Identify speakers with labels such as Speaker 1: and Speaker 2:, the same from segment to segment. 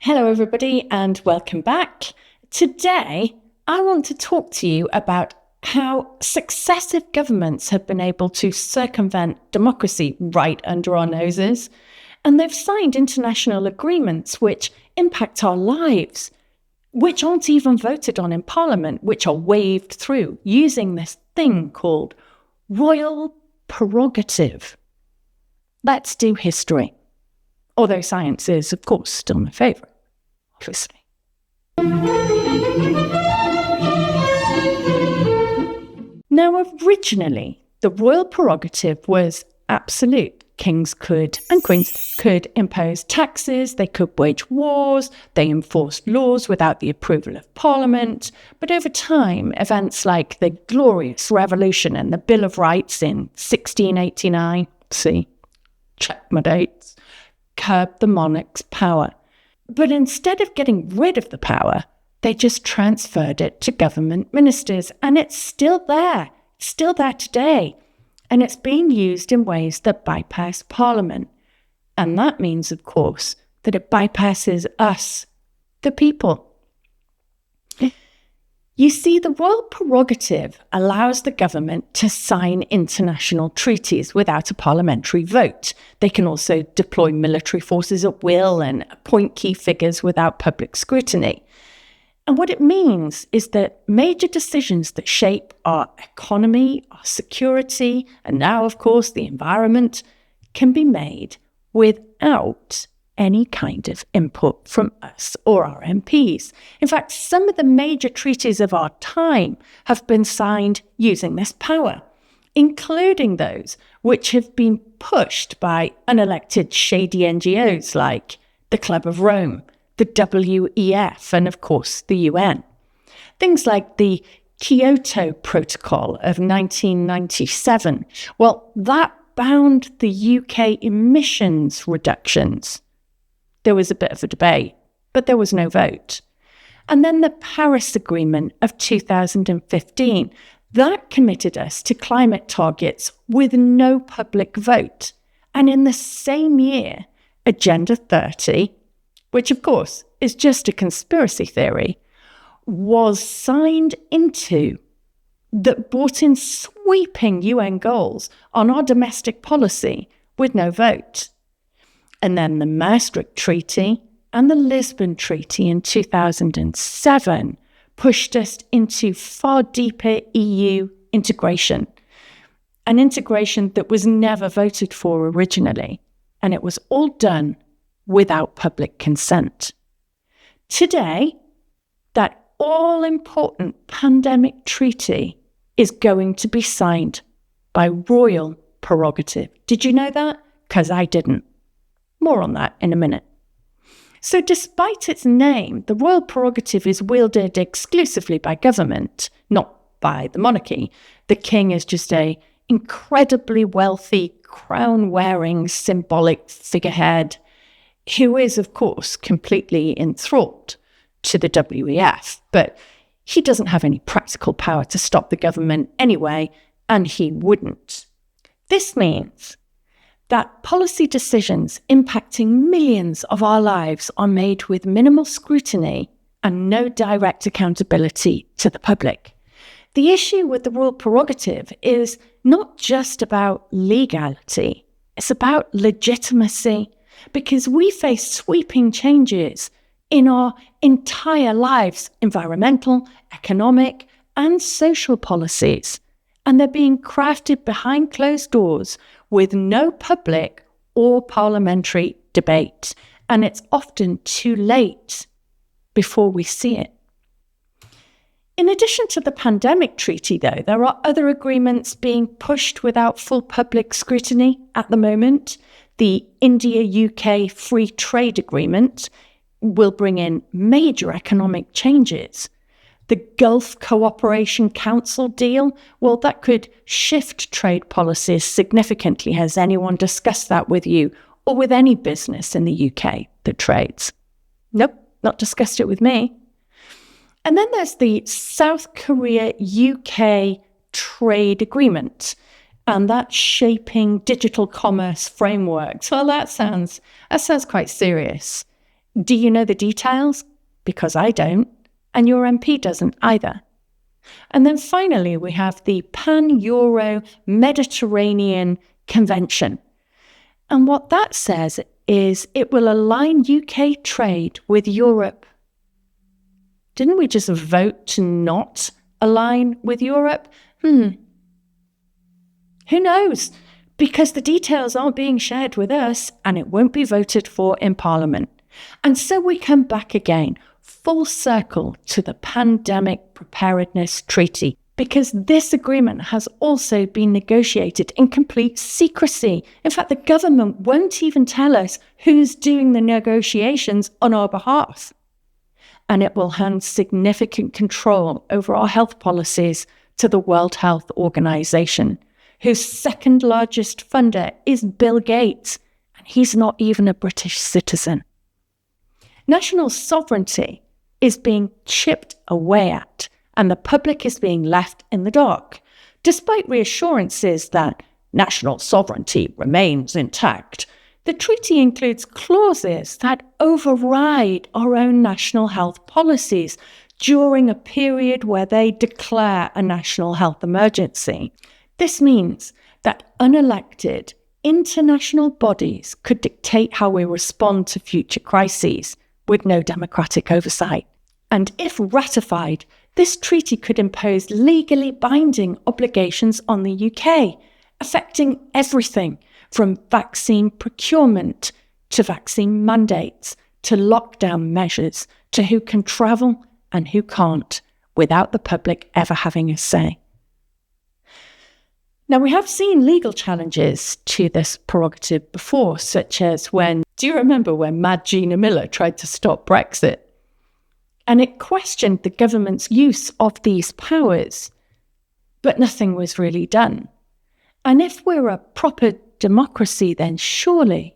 Speaker 1: Hello, everybody, and welcome back. Today, I want to talk to you about how successive governments have been able to circumvent democracy right under our noses. And they've signed international agreements which impact our lives, which aren't even voted on in Parliament, which are waved through using this thing called royal prerogative. Let's do history. Although science is, of course, still my favourite, obviously. Now, originally, the royal prerogative was absolute. Kings could, and queens could, impose taxes, they could wage wars, they enforced laws without the approval of Parliament. But over time, events like the Glorious Revolution and the Bill of Rights in 1689, check my dates, curbed the monarch's power. But instead of getting rid of the power, they just transferred it to government ministers. And it's still there today. And it's being used in ways that bypass Parliament. And that means, of course, that it bypasses us, the people. You see, the royal prerogative allows the government to sign international treaties without a parliamentary vote. They can also deploy military forces at will and appoint key figures without public scrutiny. And what it means is that major decisions that shape our economy, our security, and now, of course, the environment, can be made without any kind of input from us or our MPs. In fact, some of the major treaties of our time have been signed using this power, including those which have been pushed by unelected shady NGOs like the Club of Rome, the WEF, and of course the UN. Things like the Kyoto Protocol of 1997, well, that bound the UK emissions reductions. There was a bit of a debate, but there was no vote. And then the Paris Agreement of 2015, that committed us to climate targets with no public vote. And in the same year, Agenda 30, which of course is just a conspiracy theory, was signed into that brought in sweeping UN goals on our domestic policy with no vote. And then the Maastricht Treaty and the Lisbon Treaty in 2007 pushed us into far deeper EU integration, an integration that was never voted for originally, and it was all done without public consent. Today, that all-important pandemic treaty is going to be signed by royal prerogative. Did you know that? Because I didn't. More on that in a minute. So despite its name, the royal prerogative is wielded exclusively by government, not by the monarchy. The king is just an incredibly wealthy, crown-wearing, symbolic figurehead who is, of course, completely enthralled to the WEF. But he doesn't have any practical power to stop the government anyway, and he wouldn't. This means that policy decisions impacting millions of our lives are made with minimal scrutiny and no direct accountability to the public. The issue with the royal prerogative is not just about legality, it's about legitimacy, because we face sweeping changes in our entire lives, environmental, economic, and social policies, and they're being crafted behind closed doors with no public or parliamentary debate. And it's often too late before we see it. In addition to the pandemic treaty, though, there are other agreements being pushed without full public scrutiny at the moment. The India-UK Free Trade Agreement will bring in major economic changes. The Gulf Cooperation Council deal, well, that could shift trade policies significantly. Has anyone discussed that with you or with any business in the UK that trades? Nope, not discussed it with me. And then there's the South Korea-UK Trade Agreement, and that's shaping digital commerce frameworks. Well, that sounds quite serious. Do you know the details? Because I don't, and your MP doesn't either. And then finally, we have the Pan-Euro-Mediterranean Convention. And what that says is it will align UK trade with Europe. Didn't we just vote to not align with Europe? Who knows? Because the details aren't being shared with us and it won't be voted for in Parliament. And so we come back again, full circle to the Pandemic Preparedness Treaty, because this agreement has also been negotiated in complete secrecy. In fact, the government won't even tell us who's doing the negotiations on our behalf. And it will hand significant control over our health policies to the World Health Organization, whose second largest funder is Bill Gates, and he's not even a British citizen. National sovereignty is being chipped away at, and the public is being left in the dark, despite reassurances that national sovereignty remains intact. The treaty includes clauses that override our own national health policies during a period where they declare a national health emergency. This means that unelected international bodies could dictate how we respond to future crises with no democratic oversight. And if ratified, this treaty could impose legally binding obligations on the UK, affecting everything from vaccine procurement to vaccine mandates to lockdown measures to who can travel and who can't, without the public ever having a say. Now, we have seen legal challenges to this prerogative before, such as do you remember when Mad Gina Miller tried to stop Brexit? And it questioned the government's use of these powers, but nothing was really done. And if we're a proper democracy, then surely,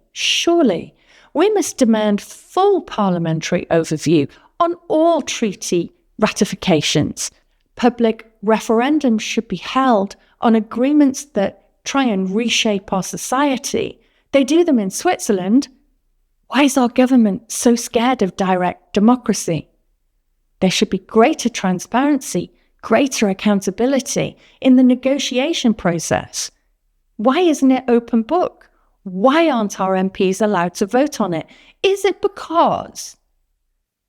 Speaker 1: we must demand full parliamentary overview on all treaty ratifications. Public referendums should be held on agreements that try and reshape our society. They do them in Switzerland. Why is our government so scared of direct democracy? There should be greater transparency, greater accountability in the negotiation process. Why isn't it open book? Why aren't our MPs allowed to vote on it? Is it because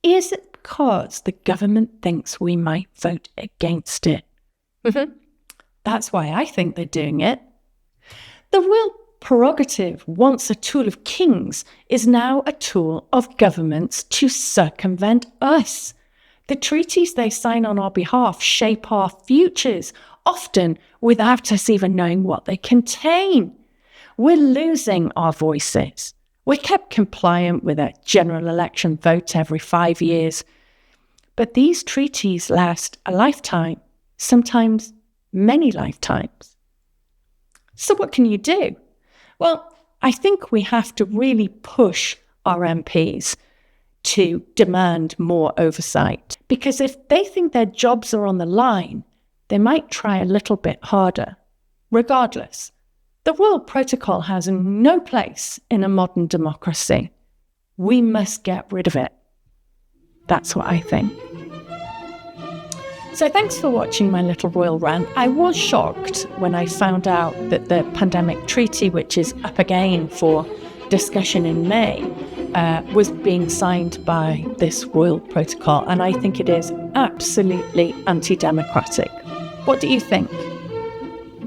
Speaker 1: the government thinks we might vote against it? That's why I think they're doing it. The royal prerogative, once a tool of kings, is now a tool of governments to circumvent us. The treaties they sign on our behalf shape our futures, often without us even knowing what they contain. We're losing our voices. We're kept compliant with a general election vote every 5 years. But these treaties last a lifetime, sometimes many lifetimes. So what can you do? Well, I think we have to really push our MPs to demand more oversight. Because if they think their jobs are on the line, they might try a little bit harder. Regardless, the Royal Protocol has no place in a modern democracy. We must get rid of it. That's what I think. So thanks for watching my little royal rant. I was shocked when I found out that the Pandemic Treaty, which is up again for discussion in May, was being signed by this royal protocol, and I think it is absolutely anti-democratic. What do you think?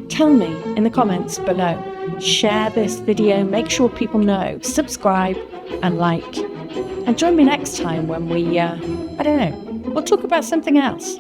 Speaker 1: Tell me in the comments below. Share this video, make sure people know, subscribe and like, and join me next time when we'll talk about something else.